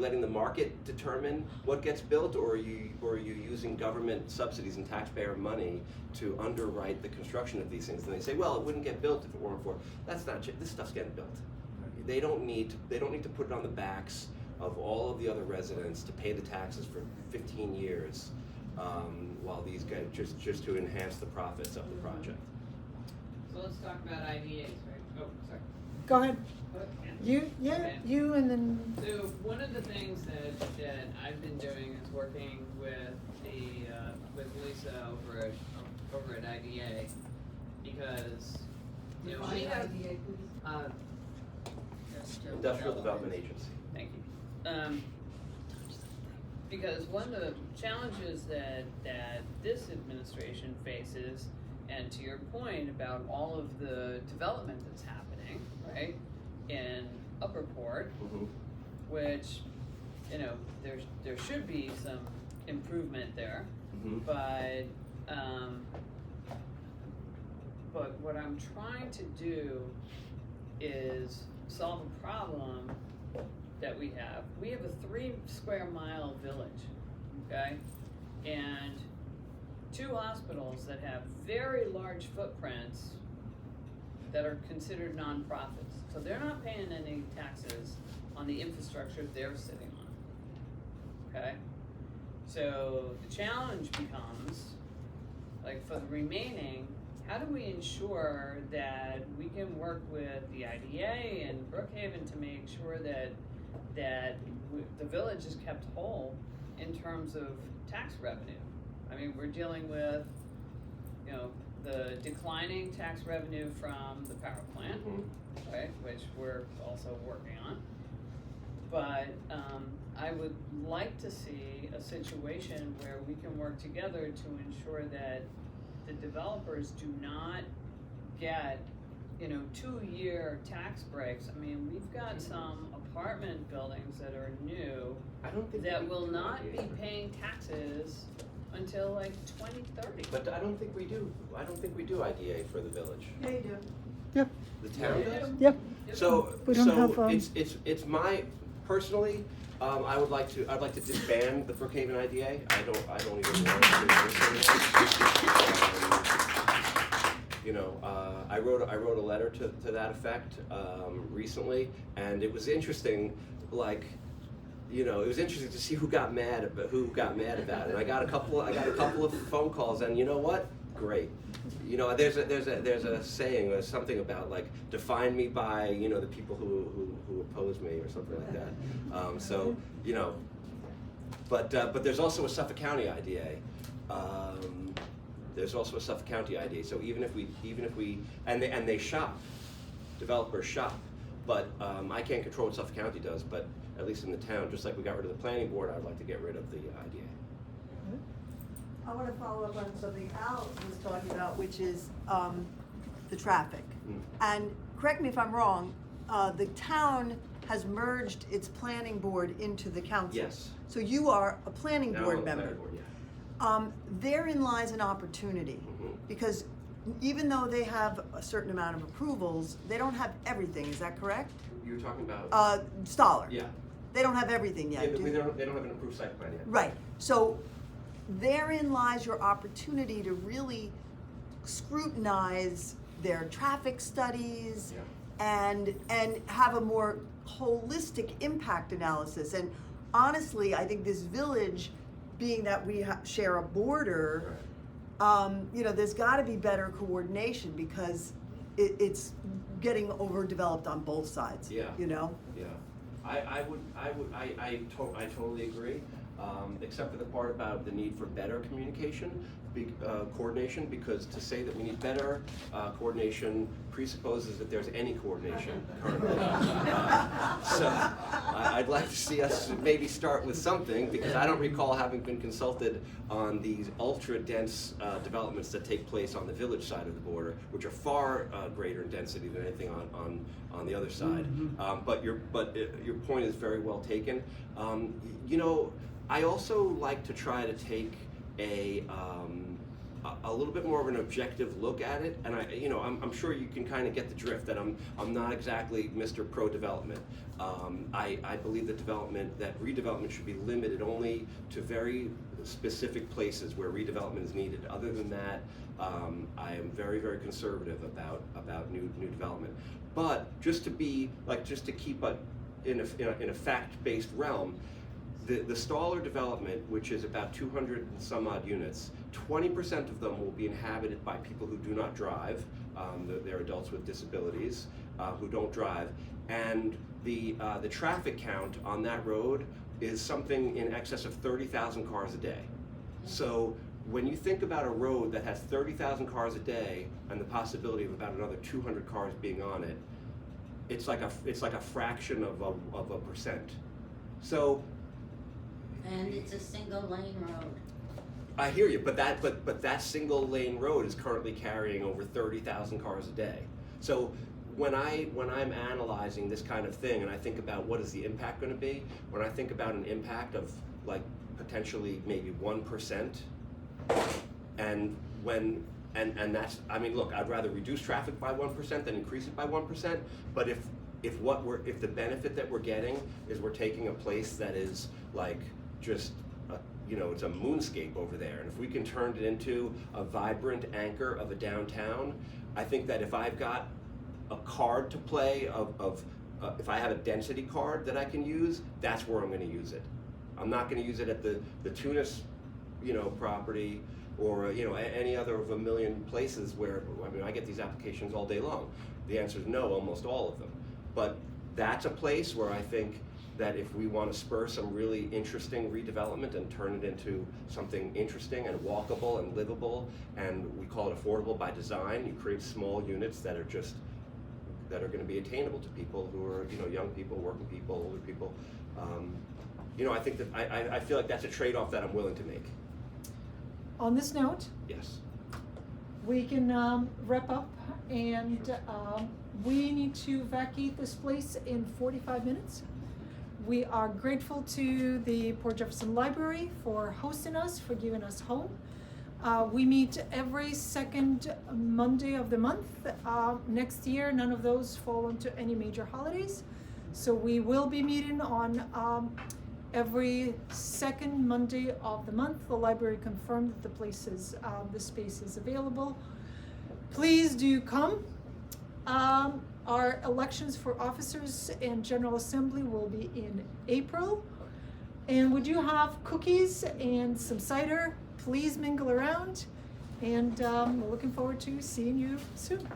letting the market determine what gets built, or are you using government subsidies and taxpayer money to underwrite the construction of these things? And they say, well, it wouldn't get built if it weren't for. That's not. This stuff's getting built. They don't need to put it on the backs of all of the other residents to pay the taxes for 15 years, while these guys just to enhance the profits of the project. So let's talk about IDAs, right? Oh, sorry. Go ahead. Okay. You and then. So one of the things that I've been doing is working with with Lisa over at IDA, because we have Industrial Development Agency. Thank you. Because one of the challenges that this administration faces, and to your point about all of the development that's happening, right, in Upperport, which, there should be some improvement there, but what I'm trying to do is solve a problem that we have. We have a 3 square mile village, okay? And 2 hospitals that have very large footprints that are considered nonprofits. So they're not paying any taxes on the infrastructure they're sitting on, okay? So the challenge becomes, like, for the remaining, how do we ensure that we can work with the IDA and Brookhaven to make sure that the village is kept whole in terms of tax revenue? I mean, we're dealing with, the declining tax revenue from the power plant, right, which we're also working on. But I would like to see a situation where we can work together to ensure that the developers do not get, 2-year tax breaks. I mean, we've got some apartment buildings that are new that will not be paying taxes until like 2030. But I don't think we do. I don't think we do IDA for the village. Yeah, you do. Yep. The town does. Yep. So We don't have, it's my personally. I'd like to disband the Brookhaven IDA. I don't even want to. I wrote a letter to that effect recently, and it was interesting. It was interesting to see who got mad about it. And I got a couple of phone calls, and you know what? Great. There's a saying, or something about like, define me by the people who oppose me, or something like that. But there's also a Suffolk County IDA. There's also a Suffolk County IDA. So even if we and they shop, developers shop, but I can't control what Suffolk County does. But at least in the town, just like we got rid of the planning board, I'd like to get rid of the IDA. I want to follow up on something Al was talking about, which is the traffic. And correct me if I'm wrong, the town has merged its planning board into the council. Yes. So you are a planning Now board I'm a member. planning board, yeah. Therein lies an opportunity, because even though they have a certain amount of approvals, they don't have everything. Is that correct? You were talking about Stoller. Yeah. They don't have everything yet. Yeah, but they don't have an approved site plan yet. Right. So therein lies your opportunity to really scrutinize their traffic studies, and have a more holistic impact analysis. And honestly, I think this village, being that we share a border, there's got to be better coordination, because it's getting overdeveloped on both sides. Yeah. Yeah. I totally agree. Except for the part about the need for better coordination, because to say that we need better coordination presupposes that there's any coordination currently. So I'd like to see us maybe start with something, because I don't recall having been consulted on these ultra-dense developments that take place on the village side of the border, which are far greater in density than anything on the other side. But your point is very well taken. I also like to try to take a a little bit more of an objective look at it, and I'm sure you can kind of get the drift that I'm not exactly Mr. Pro-development. I believe that redevelopment should be limited only to very specific places where redevelopment is needed. Other than that, I am very, very conservative about new development. But just to keep it in a fact-based realm, the Staller development, which is about 200 and some odd units, 20% of them will be inhabited by people who do not drive. They're adults with disabilities who don't drive, and the traffic count on that road is something in excess of 30,000 cars a day. So when you think about a road that has 30,000 cars a day and the possibility of about another 200 cars being on it, it's like a fraction of a percent. So. And it's a single lane road. I hear you, but that single lane road is currently carrying over 30,000 cars a day. So when I'm analyzing this kind of thing and I think about what is the impact going to be, when I think about an impact of like potentially maybe 1%, and that's, I mean, look, I'd rather reduce traffic by 1% than increase it by 1%. But if the benefit that we're getting is we're taking a place that is like just it's a moonscape over there, and if we can turn it into a vibrant anchor of a downtown, I think that if I've got a card to play if I have a density card that I can use, that's where I'm going to use it. I'm not going to use it at the Tunis property or any other of a million places where, I mean, I get these applications all day long. The answer is no, almost all of them. But that's a place where I think that if we want to spur some really interesting redevelopment and turn it into something interesting and walkable and livable, and we call it affordable by design, you create small units that are going to be attainable to people who are, young people, working people, older people. I think that I feel like that's a trade-off that I'm willing to make. On this note, Yes. we can wrap up, and we need to vacate this place in 45 minutes. We are grateful to the Port Jefferson Library for hosting us, for giving us home. We meet every second Monday of the month. Next year, none of those fall into any major holidays. So we will be meeting on every second Monday of the month. The library confirmed that the space is available. Please do come. Our elections for officers and General Assembly will be in April. And we do have cookies and some cider. Please mingle around. And we're looking forward to seeing you soon.